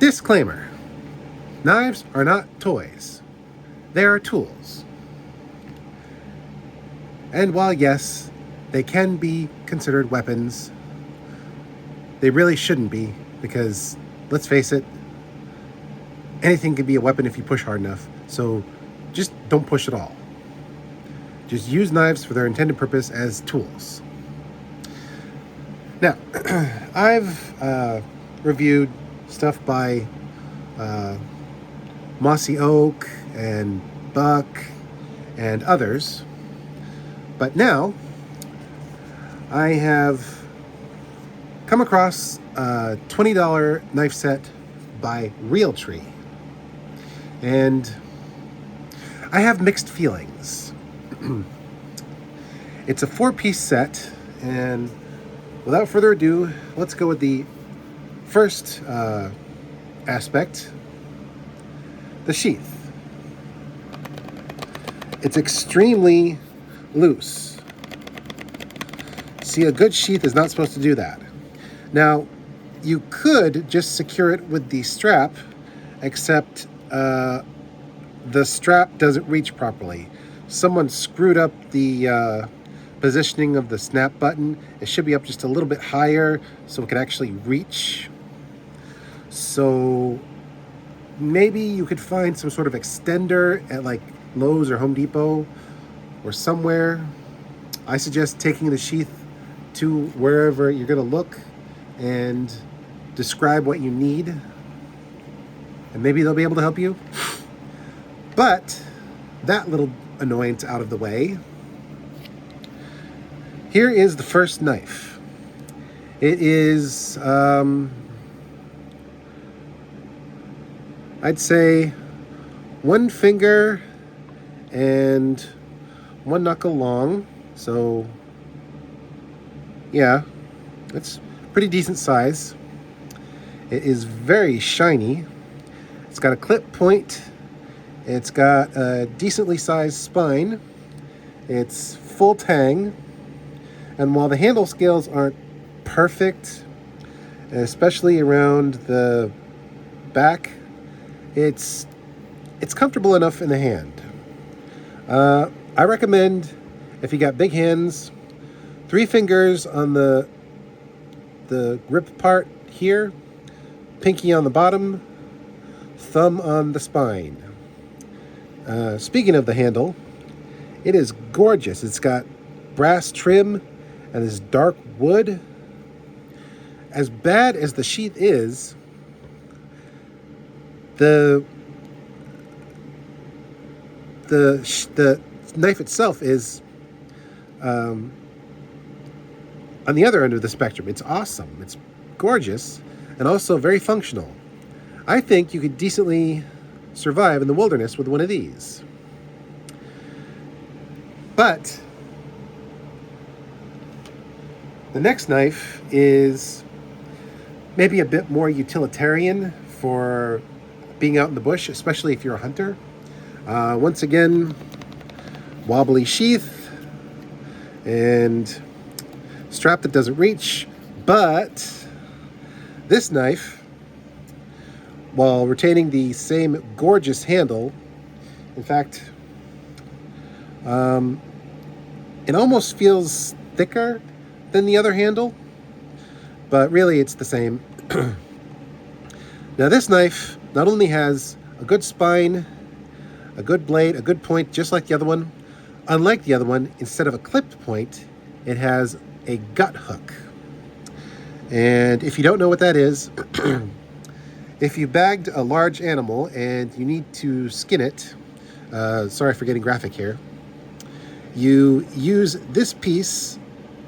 Disclaimer: knives are not toys. They are tools. And while, yes, they can be considered weapons, they really shouldn't be, because, let's face it, anything can be a weapon if you push hard enough. So just don't push at all. Just use knives for their intended purpose as tools. Now, I've reviewed stuff by Mossy Oak and Buck and others. But now, I have come across a $20 knife set by REALTREE. And I have mixed feelings. It's a 4-piece set, and without further ado, let's go with the first aspect, the sheath. It's extremely loose. See, a good sheath is not supposed to do that. Now, you could just secure it with the strap, except the strap doesn't reach properly. Someone screwed up the positioning of the snap button. It should be up just a little bit higher so it can actually reach. So maybe you could find some sort of extender at like Lowe's or Home Depot or somewhere. I suggest taking the sheath to wherever you're going to look and describe what you need, and maybe they'll be able to help you. But that little annoyance out of the way, here is the first knife. It is, I'd say 1 finger and 1 knuckle long. So, yeah, it's pretty decent size. It is very shiny. It's got a clip point. It's got a decently sized spine. It's full tang. And while the handle scales aren't perfect, especially around the back, it's comfortable enough in the hand. I recommend, if you got big hands, 3 fingers on the grip part here, pinky on the bottom, thumb on the spine. Speaking of the handle, it is gorgeous. It's got brass trim and this dark wood. As bad as the sheath is, the knife itself is on the other end of the spectrum. It's awesome. It's gorgeous and also very functional. I think you could decently survive in the wilderness with one of these. But the next knife is maybe a bit more utilitarian for being out in the bush, especially if you're a hunter. Once again, wobbly sheath and strap that doesn't reach, but this knife, while retaining the same gorgeous handle, in fact, it almost feels thicker than the other handle, but really it's the same. Now this knife not only has a good spine, a good blade, a good point, just like the other one. Unlike the other one, instead of a clipped point, it has a gut hook. And if you don't know what that is, if you bagged a large animal and you need to skin it, sorry for getting graphic here, you use this piece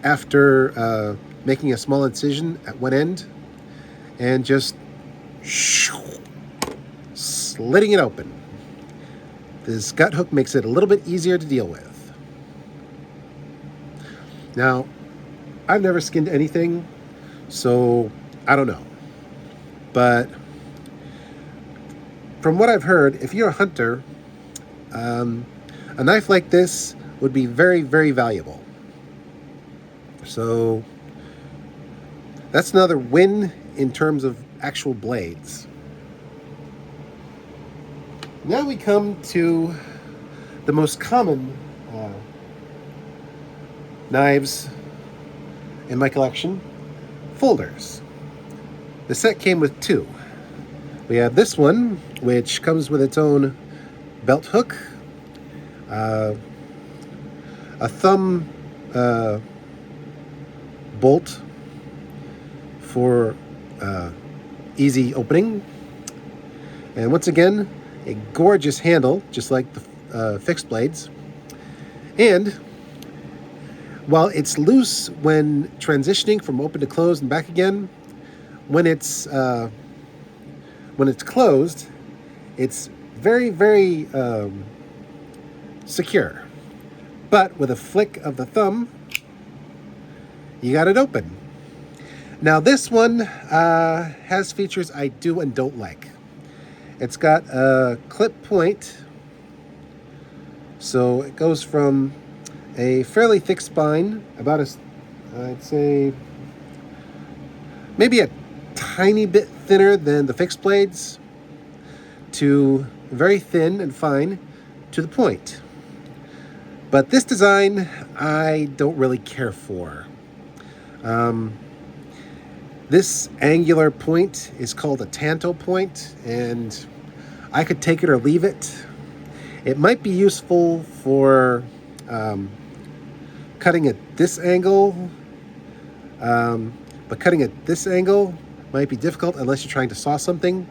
after making a small incision at one end and just slitting it open. This gut hook makes it a little bit easier to deal with. Now, I've never skinned anything, so I don't know. But from what I've heard, if you're a hunter, a knife like this would be very, very valuable. So that's another win in terms of actual blades. Now we come to the most common knives in my collection, folders. The set came with two. We have this one, which comes with its own belt hook, a thumb bolt for easy opening, and once again, a gorgeous handle, just like the fixed blades. And while it's loose when transitioning from open to closed and back again, when it's closed, it's very, very secure. But with a flick of the thumb, you got it open. Now this one has features I do and don't like. It's got a clip point, so it goes from a fairly thick spine, about I'd say maybe a tiny bit thinner than the fixed blades, to very thin and fine to the point. But this design I don't really care for. This angular point is called a tanto point, and I could take it or leave it. It might be useful for cutting at this angle, but cutting at this angle might be difficult unless you're trying to saw something.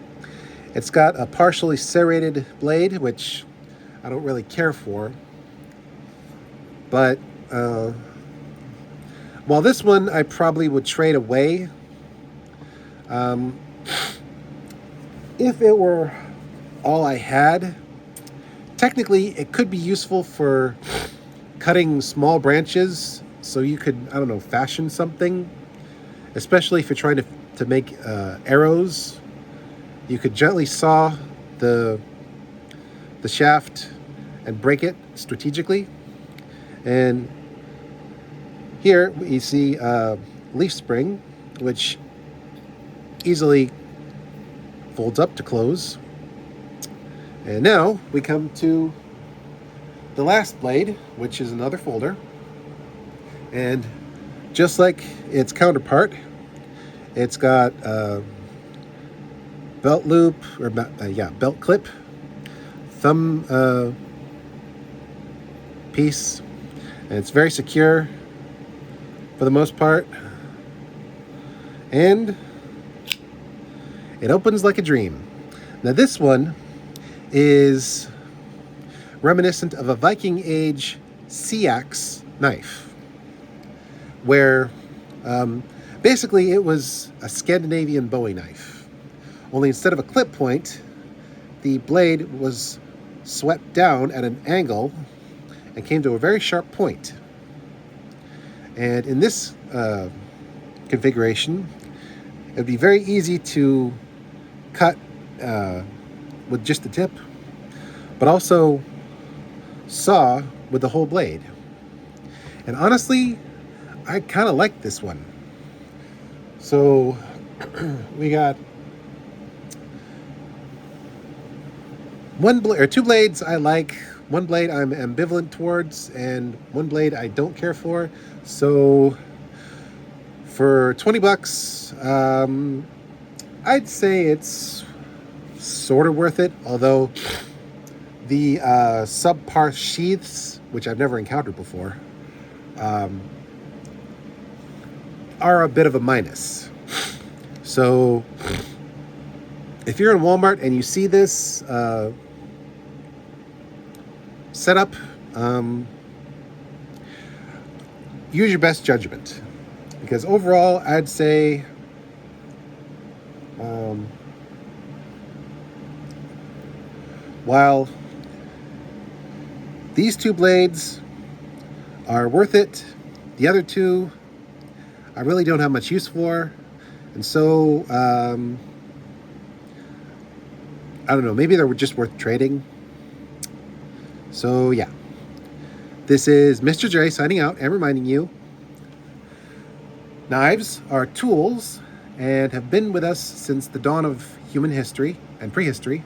It's got a partially serrated blade, which I don't really care for. But while this one I probably would trade away, if it were all I had, technically it could be useful for cutting small branches, so you could, I don't know, fashion something, especially if you're trying to make arrows. You could gently saw the shaft and break it strategically. And here you see a leaf spring, which easily folds up to close. And now we come to the last blade, which is another folder. And just like its counterpart, it's got a belt loop, or belt clip, thumb piece, and it's very secure for the most part. And it opens like a dream. Now this one is reminiscent of a Viking Age sea axe knife, where basically it was a Scandinavian Bowie knife. Only instead of a clip point, the blade was swept down at an angle and came to a very sharp point. And in this configuration, it would be very easy to cut with just the tip, but also saw with the whole blade. And honestly, I kind of like this one. So we got two blades I like, one blade I'm ambivalent towards, and one blade I don't care for. So for $20, I'd say it's sort of worth it, although the subpar sheaths, which I've never encountered before, are a bit of a minus. So if you're in Walmart and you see this setup, use your best judgment, because overall I'd say while these two blades are worth it, the other two I really don't have much use for. And so I don't know, maybe they're just worth trading. So yeah, this is Mr. J signing out and reminding you, knives are tools and have been with us since the dawn of human history and prehistory.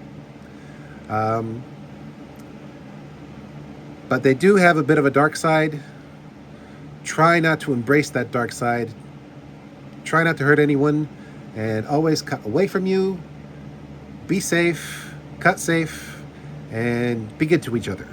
But they do have a bit of a dark side. Try not to embrace that dark side. Try not to hurt anyone, and always cut away from you. Be safe, cut safe, and be good to each other.